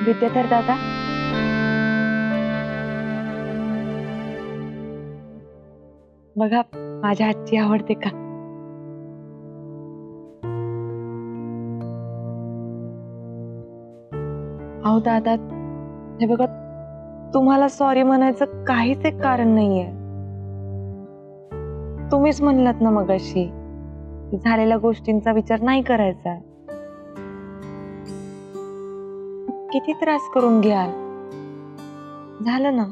विद्याधर दादा, बघा माझ्या हातची आवडते का? अहो दादा, हे बघा, तुम्हाला सॉरी म्हणायचं काहीच एक कारण नाहीये. तुम्हीच म्हणलात ना मगाशी की झालेल्या गोष्टींचा विचार नाही करायचा. किती त्रास करून घ्याल? झालं ना.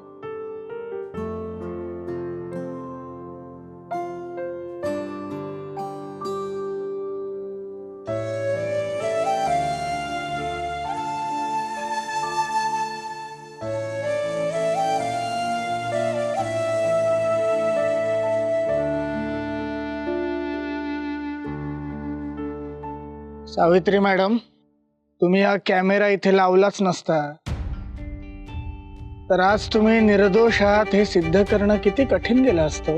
सावित्री मॅडम, तुम्ही हा कॅमेरा इथे लावलाच नसता तर आज तुम्ही निर्दोष आहात हे सिद्ध करणं किती कठीण गेलं असतं.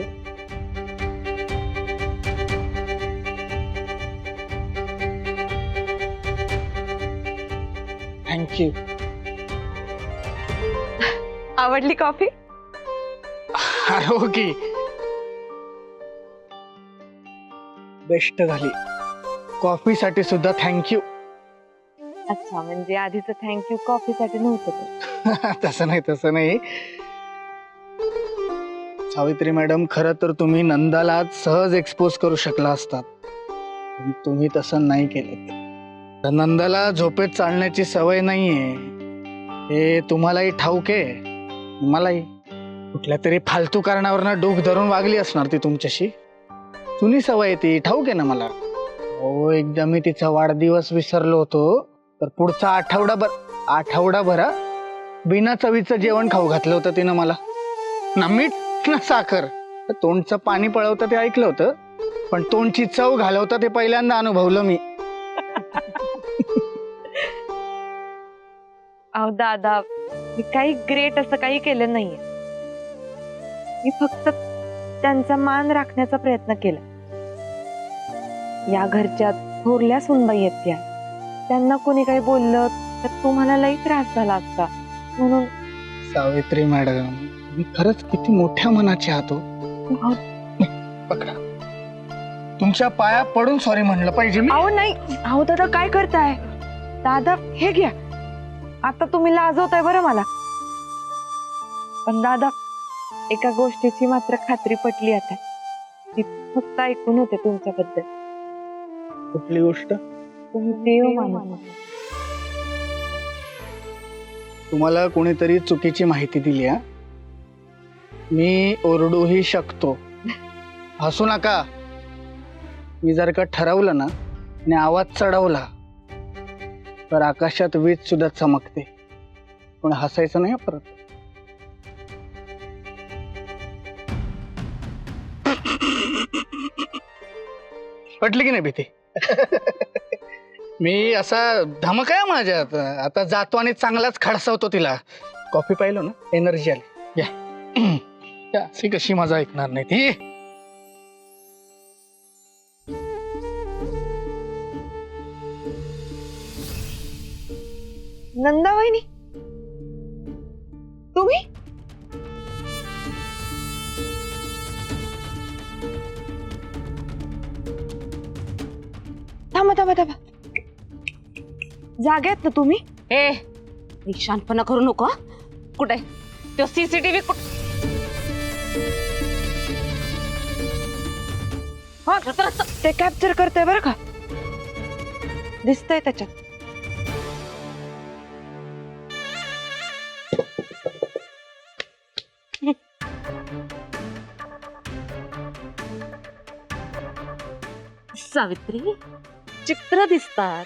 थँक्यू. आवडली कॉफी? हो की, बेस्ट झाली. कॉफीसाठी सुद्धा थँक्यू. अच्छा, म्हणजे आधीच थँक्यू कॉफीसाठी नव्हतं. तसं नाही. सावित्री मॅडम, खरं तर तुम्ही नंदाला आज सहज एक्सपोज करू शकला असतात, पण तुम्ही तसं नाही केलं. नंदाला झोपेत चालण्याची सवय नाहीये हे तुम्हालाही ठाऊक आहे, मलाही. कुठल्या तरी फालतू कारणावरनं डोक धरून वागली असणार ती तुमच्याशी. जुनी सवय ती ठाऊक आहे ना मला. हो, एकदा मी तिचा वाढदिवस विसरलो होतो तर पुढचा आठवडाभर बिना चवीचं जेवण खाऊ घातलं होतं तिनं मला. ना मीठ ना साखर. तोंडचं पाणी पळवतं ते ऐकलं होतं, पण तोंडची चव घालवतं ते पहिल्यांदा अनुभवलं मी. अहो दादा, मी काही ग्रेट असं काही केलं नाहीये. मी फक्त त्यांचा मान राखण्याचा प्रयत्न केला. या घरच्या थोरल्या सुनबाई आहेत त्या. त्यांना कोणी काही बोललं तर तुम्हाला लई त्रास झाला असता, म्हणून. सावित्री मॅडम, मी खरंच किती मोठ्या मनाचे आहात हो. पकडा, तुमच्या पाया पडून सॉरी म्हणलं पाहिजे मी. अहो नाही, अहो दादा काय करताय? दादा हे घ्या, आता तुम्ही लाजवताय बरं मला. पण दादा, एका गोष्टीची मात्र खात्री पटली आता. ती फक्त ऐकून होते तुमच्याबद्दल. कुठली गोष्ट? तुम्ही देव मानता. तुम्हाला कोणीतरी चुकीची माहिती दिली. मी ओरडूही शकतो. हसू नका. मी जर का ठरवलं ना आणि आवाज चढवला तर आकाशात वीज सुद्धा चमकते. पण हसायचं नाही परत. पटली की नाही भीती? मी असा धमक आहे माझ्यात. आता जातो आणि चांगलाच खडसावतो तिला. कॉफी पाहिलो ना, एनर्जी आली. या अशी कशी माझा ऐकणार नाही ती. नंदा वहिनी, तुम्ही? थांबा. जागेत ना तुम्ही? शानपणा करू नको. कुठे तो सीसीटीव्ही? ते कॅप्चर करतंय बरं का, दिसतंय त्याच्यात. सावित्री, चित्र दिसतात,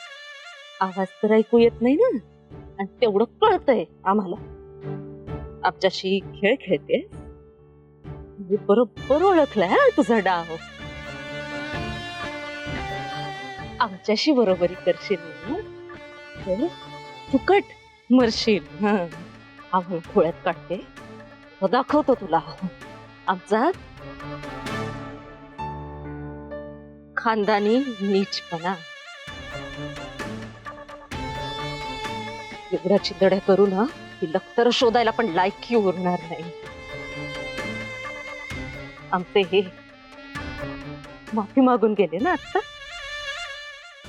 आवाज तर ऐकू येत नाही ना. आणि तेवढं कळतंय आम्हाला. आमच्याशी खेळ खेळते. बरोबर ओळखलाय तुझा डाव. आमच्याशी बरोबरी करशील ना, फुकट मरशील. आम्ही खोळ्यात काढते, दाखवतो तुला आमचा खानदानी नीचपणा. एवढ्या चिंधड्या करू ना की लखतर शोधायला पण लायकी उरणार नाही. आमचे हे माफी मागून गेले ना आता.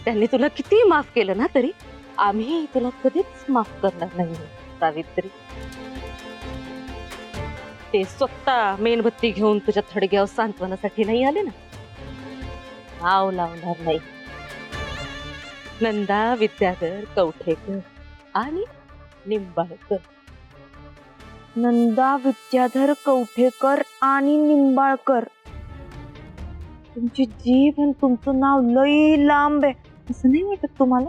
त्यांनी तुला किती माफ केलं ना तरी आम्ही तुला कधीच माफ करणार नाही सावित्री. ते स्वतः मेणबत्ती घेऊन तुझ्या थडग्यावर सांत्वनासाठी नाही आले ना. नाव लावणार नाही. नंदा विद्याधर कवठेकर आणि निंबाळकर. नंदा विद्याधर कवठेकर आणि निंबाळकर. तुमची जीभ आणि तुमचं नाव लई लांब आहे असं नाही वाटत तुम्हाला?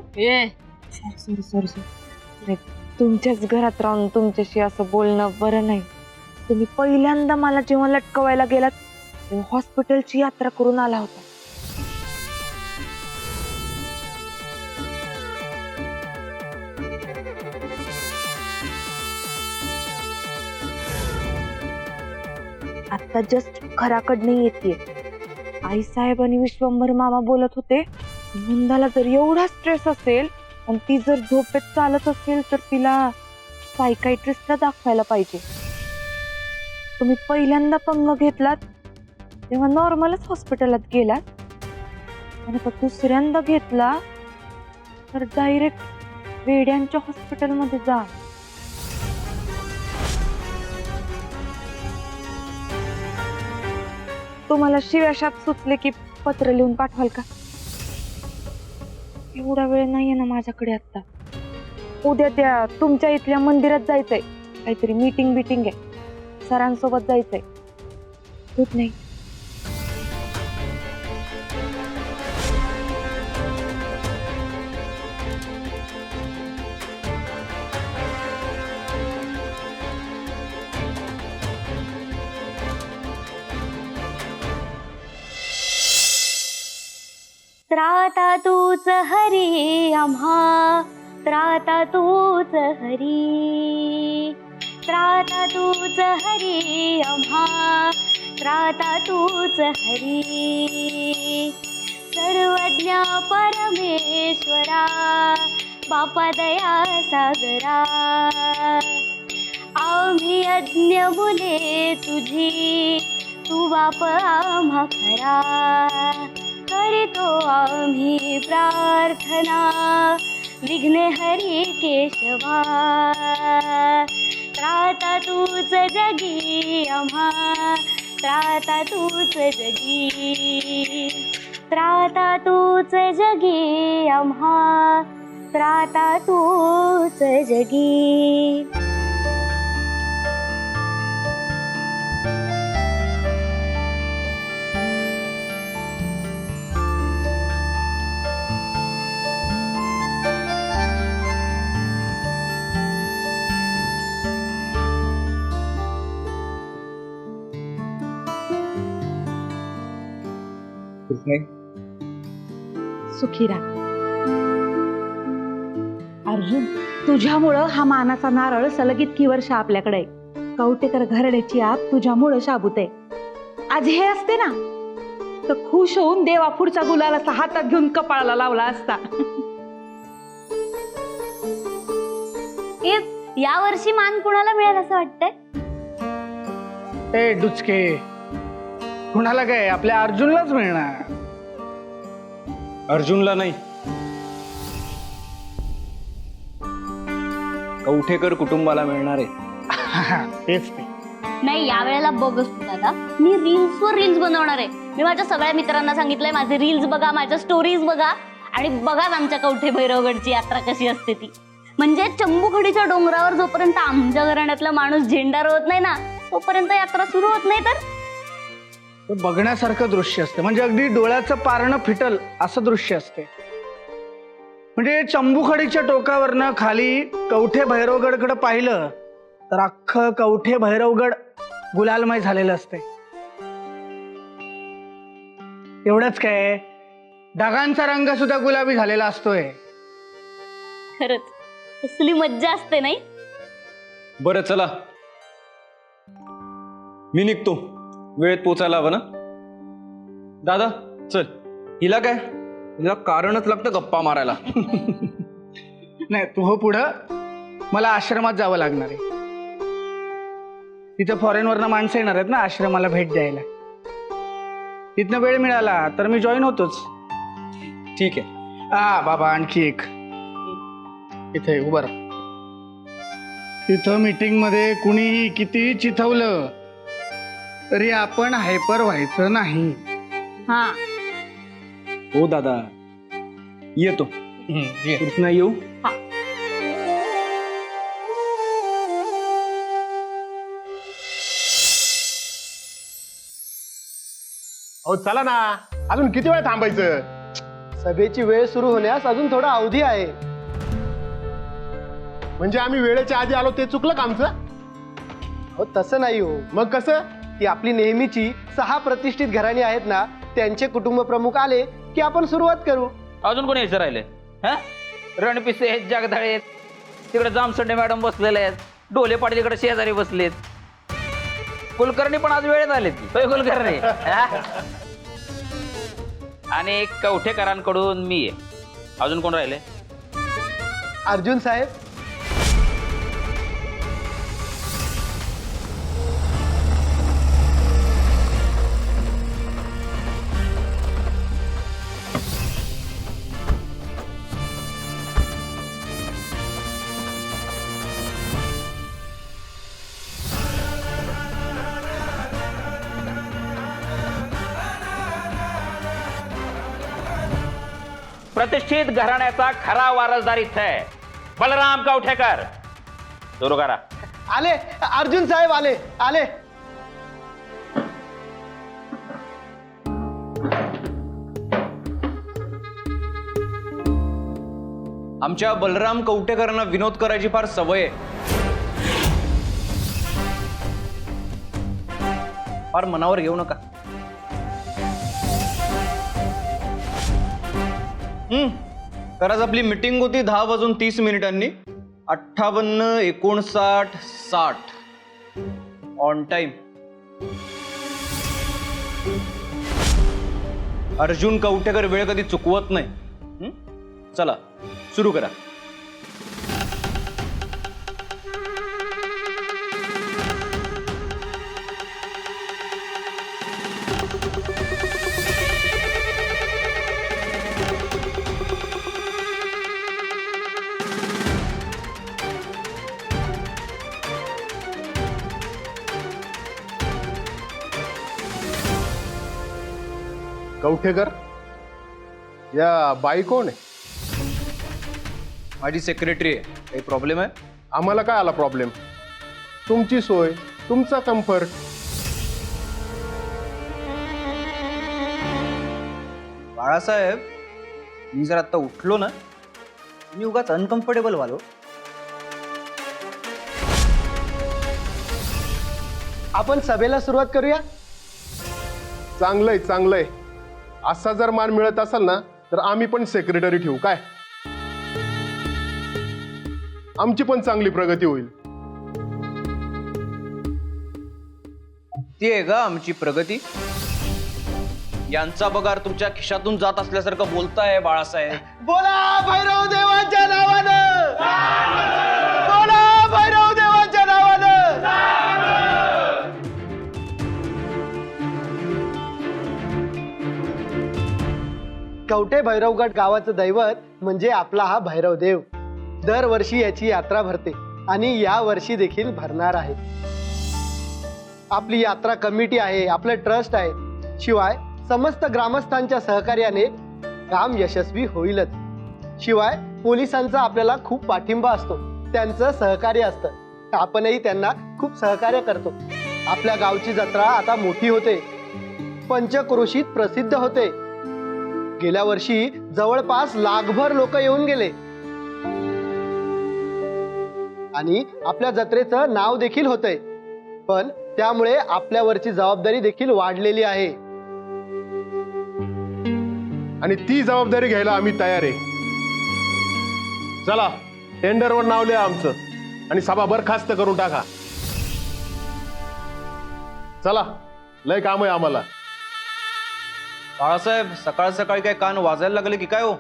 Sorry sorry sorry. तुमच्याच घरात राहून तुमच्याशी असं बोलणं बरं नाही. तुम्ही पहिल्यांदा मला जेव्हा लटकवायला गेलात तेव्हा हॉस्पिटलची यात्रा करून आला होता. आता जस्ट घराकडनं येते. आई साहेब आणि विश्वंभर मामा बोलत होते नंदाला जर एवढा स्ट्रेस असेल आणि ती जर झोपेत चालत असेल तर तिला सायकायट्रिस्टला दाखवायला पाहिजे. तुम्ही पहिल्यांदा पंग घेतलात तेव्हा नॉर्मलच हॉस्पिटलात गेलात आणि आता दुसऱ्यांदा घेतला तर डायरेक्ट वेड्यांच्या हॉस्पिटलमध्ये जा. तुम्हाला शिव्याशात सुचले की पत्र लिहून पाठवाल का? एवढा वेळ नाहीये ना माझ्याकडे आता. उद्या त्या तुमच्या इथल्या मंदिरात जायचंय. काहीतरी मीटिंग बिटिंग आहे. सरांसोबत जायचंय. Good night. त्राता तूच हरी आम्हा, त्राता तूच हरी. त्राता तूच हरी आम्हा, त्राता तूच हरी. सर्वज्ञ परमेश्वरा, बापा दया सागरा. आम्ही यज्ञ मुले तुझी, तू बाप आम्हा खरा. करीतो आम्ही प्रार्थना, विघ्ने हरी केशवा. त्राता तूच जगी आम्हा, त्राता तूच जगी. त्राता तूच जगी आम्हा, त्राता तूच जगी. सुखी राहा. अर्जुन, तुझ्यामुळं हा मानाचा नारळ सलग इतकी वर्ष आपल्याकडे आहे. कवटेकर घरड्याची आत तुझ्यामुळं शाबूत आहे. आज हे असते ना तर खुश होऊन देवा पुढचा गुलाल असा हातात घेऊन कपाळाला लावला असता. या वर्षी मान कुणाला मिळेल असं वाटतंय? ए डुचके, कुणाला काय? आपल्या अर्जुनलाच मिळणार. अर्जुनला नाही, कवठेकर कुटुंबाला मिळणार आहे. तेच ते. नाही, यावेळेला बघ दादा, मी रील्सवर रील्स बनवणार आहे. मी माझ्या सगळ्या मित्रांना सांगितलंय माझे रील्स बघा, माझ्या स्टोरीज बघा आणि बघाच आमच्या कवठे भैरवगडची यात्रा कशी असते ती. म्हणजे चंबुखडीच्या डोंगरावर जोपर्यंत आमच्या घराण्यातला माणूस झेंडा रोवत नाही ना तोपर्यंत यात्रा सुरू होत नाही. तर बघण्यासारखं दृश्य असतं. म्हणजे अगदी डोळ्याचं पारणं फिटल असं दृश्य असते. म्हणजे चंबुखडीच्या टोकावरनं खाली कवठे भैरवगडकडे पाहिलं तर अख्खं कवठे भैरवगड गुलालमय झालेलं असते. एवढंच काय, ढगांचा रंग सुद्धा गुलाबी झालेला असतोय. खरंच कसली मज्जा असते नाही? बरं चला, मी निघतो. वेळेत पोचायला हवं ना. दादा चल. हिला काय, हिला कारणच लागतं गप्पा मारायला. नाही, तू हो पुढं, मला आश्रमात जावं लागणार आहे. तिथं फॉरेनवरनं माणसं येणार आहेत ना आश्रमाला भेट द्यायला. तिथनं वेळ मिळाला तर मी जॉईन होतोच. ठीक आहे. बाबा आणखी एक इथे उभं राहा. तिथं मीटिंग मध्ये कुणीही कितीही चिथवलं तरी आपण हायपर व्हायचं नाही. हा हो दादा, येतो. ये. इथनं येऊ. अहो चला ना, अजून किती वेळ थांबायचं? सभेची वेळ सुरू होण्यास अजून थोडा अवधी आहे. म्हणजे आम्ही वेळेच्या आधी आलो ते चुकलं का आमचं? हो तसं नाही हो. मग कसं? ती आपली नेहमीची 6 प्रतिष्ठित घराणी आहेत ना, त्यांचे कुटुंब प्रमुख आले की आपण सुरुवात करू. अजून कोणी यायचं राहिले? हा, रणपिसे आहेत, जगदाळे आहेत, तिकडे जामसंडे मॅडम बसलेले आहेत, डोले पाटील इकडे शेजारी बसलेत, कुलकर्णी पण आज वेळेत आलेत. होय कुलकर्णी? हा? आणि कवठेकरांकडून मी आहे. अजून कोण राहिले? अर्जुन साहेब, प्रतिष्ठित घराण्याचा खरा वारसदार इथं आहे, बलराम कवठेकर. सुरू करा. आले. अर्जुन साहेब आले. आले. आमच्या बलराम कवठेकरांना विनोद करायची फार सवय आहे. फार मनावर घेऊ नका. तर आज आपली मीटिंग होती 10:30 58, 59, 60 ऑन टाइम. अर्जुन कवठेकर वेळ कधी चुकवत नाही. चला सुरू करा. कवठेकर, या बाई कोण आहे? माझी सेक्रेटरी आहे. काही प्रॉब्लेम आहे? आम्हाला काय आला प्रॉब्लेम? तुमची सोय, तुमचा कम्फर्ट. बाळासाहेब, मी जर आता उठलो ना, मी उगाच अनकम्फर्टेबल व्हालो. आपण सभेला सुरुवात करूया. चांगलंय चांगलंय. असा जर मान मिळत असेल ना तर आम्ही पण सेक्रेटरी ठेवू काय? आमची पण चांगली प्रगती होईल. ती आहे का आमची प्रगती? यांचा पगार तुमच्या खिशातून जात असल्यासारखं बोलताय बाळासाहेब. बोला भैरव देवाच्या नावानं. बोला भैरव देवाच्या नावानं. कवठे भैरवगड गावाचं दैवत म्हणजे आपला हा भैरव देव. दरवर्षी याची यात्रा भरते आणि या वर्षी देखील भरणार आहे. आपली यात्रा कमिटी आहे, आपलं ट्रस्ट आहे, शिवाय समस्त ग्रामस्थांच्या सहकार्याने काम यशस्वी होईलच. शिवाय पोलिसांचा आपल्याला खूप पाठिंबा असतो, त्यांचं सहकार्य असतं. आपणही त्यांना खूप सहकार्य करतो. आपल्या गावची जत्रा आता मोठी होते, पंचक्रोशीत प्रसिद्ध होते. गेल्या वर्षी जवळपास लाखभर लोक येऊन गेले आणि आपल्या जत्रेचं नाव देखील होतंय. पण त्यामुळे आपल्यावरची जबाबदारी देखील वाढलेली आहे आणि ती जबाबदारी घ्यायला आम्ही तयार आहे. चला, टेंडरवर नाव लिहा आमचं आणि सभा बरखास्त करून टाका. चला, लय काम आहे आम्हाला. बाळासाहेब, सकाळ सकाळी काय कान वाजायला लागले की काय हो?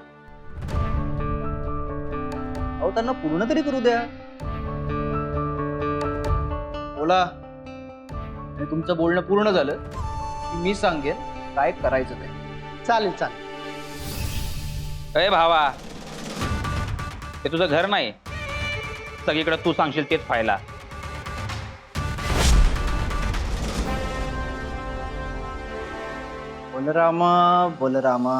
अहो, त्यांना पूर्ण तरी करू द्या. बोला. आणि तुमचं बोलणं पूर्ण झालं की मी सांगेन काय करायचं ते. चालेल चालेल. अरे भावा, हे तुझं घर नाही. सगळीकडे तू सांगशील तेच फायला. बलरामा बलरामा,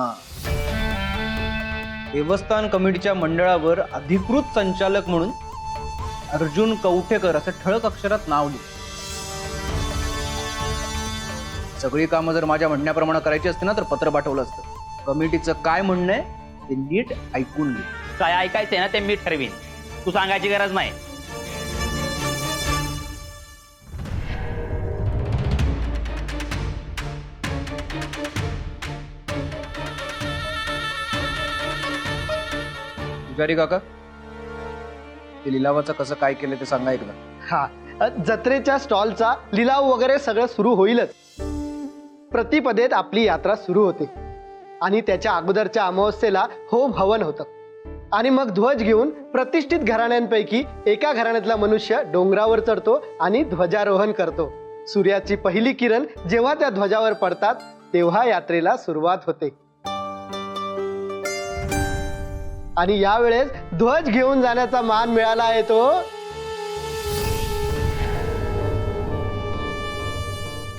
देवस्थान कमिटीच्या मंडळावर अधिकृत संचालक म्हणून अर्जुन कवठेकर असं ठळक अक्षरात नाव लिहि. सगळी कामं जर माझ्या म्हणण्याप्रमाणे करायची असते ना तर पत्र पाठवलं असतं. कमिटीचं काय म्हणणं आहे ते नीट ऐकून घे. काय ऐकायचंय ना ते मी ठरवीन, तू सांगायची गरज नाही. पुजारी काका, ते लिलावाचं कसं काय केलं ते सांगा एकदा. हा, जत्रेच्या स्टॉलचा लिलाव वगैरे सगळं सुरू होईलच. प्रतिपदेत आपली यात्रा सुरू होते आणि त्याच्या अगोदरच्या अमावस्येला होम हवन होतं आणि मग ध्वज घेऊन प्रतिष्ठित घराण्यांपैकी एका घराण्यातला मनुष्य डोंगरावर चढतो आणि ध्वजारोहण करतो. सूर्याची पहिली किरण जेव्हा त्या ध्वजावर पडतात तेव्हा यात्रेला सुरुवात होते. आणि यावेळेस ध्वज घेऊन जाण्याचा मान मिळाला आहे तो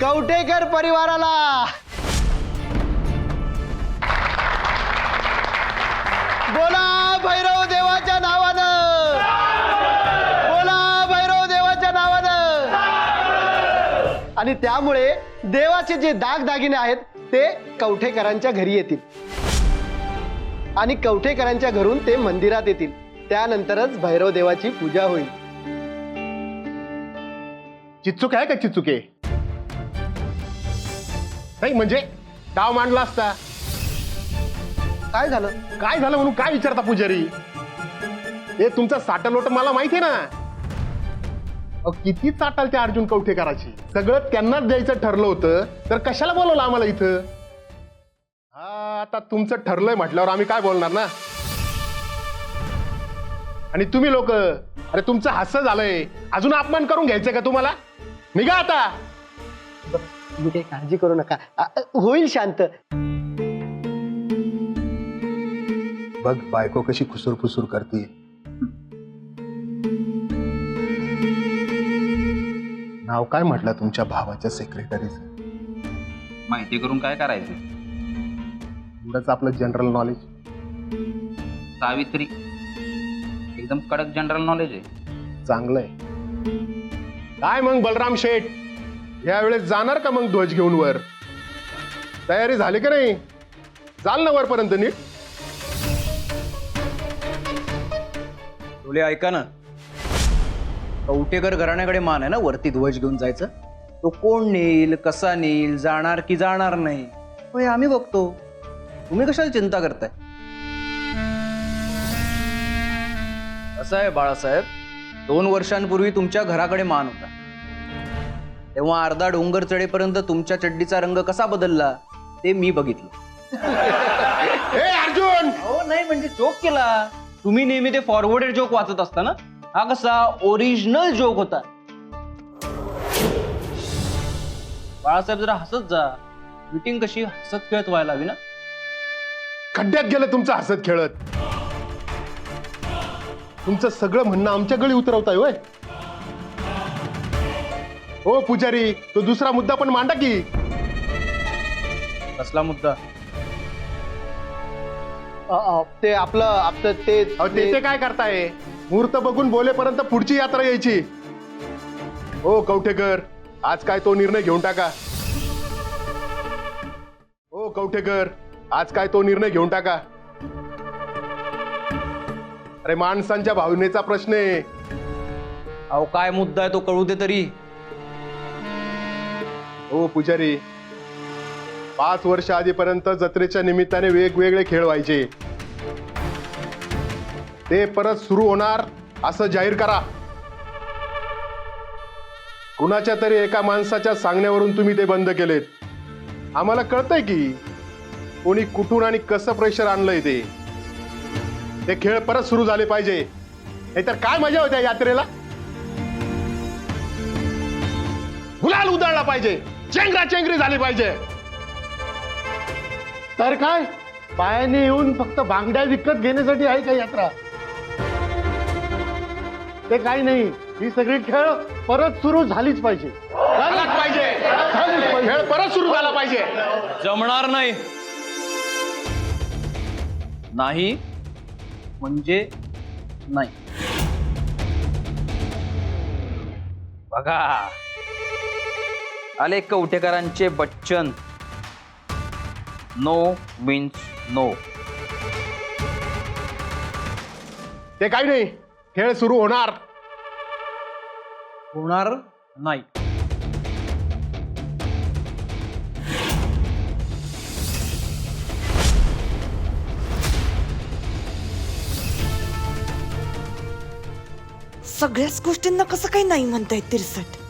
कवठेकर परिवाराला. बोला भैरव देवाच्या नावानं, बोला भैरव देवाच्या नावानं. आणि त्यामुळे देवाचे जे दागदागिने आहेत ते कवठेकरांच्या घरी येतील आणि कवठेकरांच्या घरून ते मंदिरात येतील. त्यानंतरच भैरव देवाची पूजा होईल. चिचुक आहे का चिचुके? नाही म्हणजे डाव मांडला असता. काय झालं? काय झालं म्हणून काय विचारता पुजारी? हे तुमचा साटलोट मला माहिती आहे ना. अहो, किती चाटाल त्या अर्जुन कवठेकराची. सगळं त्यांनाच द्यायचं ठरलं होतं तर कशाला बोलवलं आम्हाला इथं? हा, आता तुमचं ठरलंय म्हटल्यावर आम्ही काय बोलणार ना. आणि तुम्ही लोक, अरे तुमचं हास्य झालंय, अजून अपमान करून घ्यायचंय का तुम्हाला? निघा आता. तुम्ही काही काळजी करू नका, होईल शांत. बघ बायको कशी खुसूर फुसूर करते. नाव काय म्हटलं तुमच्या भावाच्या सेक्रेटरीचं? माहिती करून काय करायचं? एवढंच आपलं जनरल नॉलेज. सावित्री, एकदम कडक जनरल नॉलेज आहे. चांगलंय. काय मग बलराम शेठ, यावेळेस जाणार का मग ध्वज घेऊन वर? तयारी झाली का नाही? चाल ना वरपर्यंत नीट. तुले ऐका ना, कवठेकर घराण्याकडे मान आहे ना वरती ध्वज घेऊन जायचं. तो कोण नेईल, कसा नेईल, जाणार की जाणार नाही होय आम्ही बघतो. तुम्ही कशाला चिंता करताय? असं आहे बाळासाहेब, 2 वर्षांपूर्वी तुमच्या घराकडे मान होता. तेव्हा अर्धा डोंगर चढेपर्यंत तुमच्या चड्डीचा रंग कसा बदलला ते मी बघितलं. ए अर्जुन, हो नाही म्हणजे जोक केला. तुम्ही नेहमी ते फॉरवर्डेड जोक वाचत असता ना, हा कसा ओरिजिनल जोक होता. बाळासाहेब जरा हसत जा. मीटिंग कशी हसत खेळत व्हायला हवी ना. खड्ड्यात गेलं तुमचं हसत खेळत. तुमचं सगळं म्हणणं आमच्या गळी उतरवताय होय. हो पुजारी, तो दुसरा मुद्दा पण मांडा की. कसला मुद्दा? ते आपलं ते काय करताय? मुहूर्त बघून बोलेपर्यंत पुढची यात्रा यायची. हो कवठेकर, आज काय तो निर्णय घेऊन टाका. हो कवठेकर, आज काय तो निर्णय घेऊन टाका. अरे माणसांच्या भावनेचा प्रश्न आहे. अहो काय मुद्दा आहे तो कळू दे तरी. हो पुजारी, 5 वर्ष आधीपर्यंत जत्रेच्या निमित्ताने वेगवेगळे खेळ व्हायचे, ते परत सुरू होणार असं जाहीर करा. कुणाच्या तरी एका माणसाच्या सांगण्यावरून तुम्ही ते बंद केलेत. आम्हाला कळतंय की कोणी कुठून आणि कसं प्रेशर आणलंय. ते खेळ परत सुरू झाले पाहिजे, नाहीतर काय मजा होत्या यात्रेला. गुलाल उधळला पाहिजे, चेंगरा चेंगरी झाली पाहिजे. तर काय पायाने येऊन फक्त बांगड्या विकत घेण्यासाठी आहे का यात्रा? ते काही नाही, ही सगळी खेळ परत सुरू झालीच पाहिजे. खेळ परत सुरू झाला पाहिजे. जमणार नाही. नाही म्हणजे नाही. बघा आले कवठेकरांचे बच्चन. No means no. ते काही नाही, खेळ सुरू होणार. होणार नाही. सगळ्याच गोष्टींना कसं काही नाही म्हणतायत तिरसट.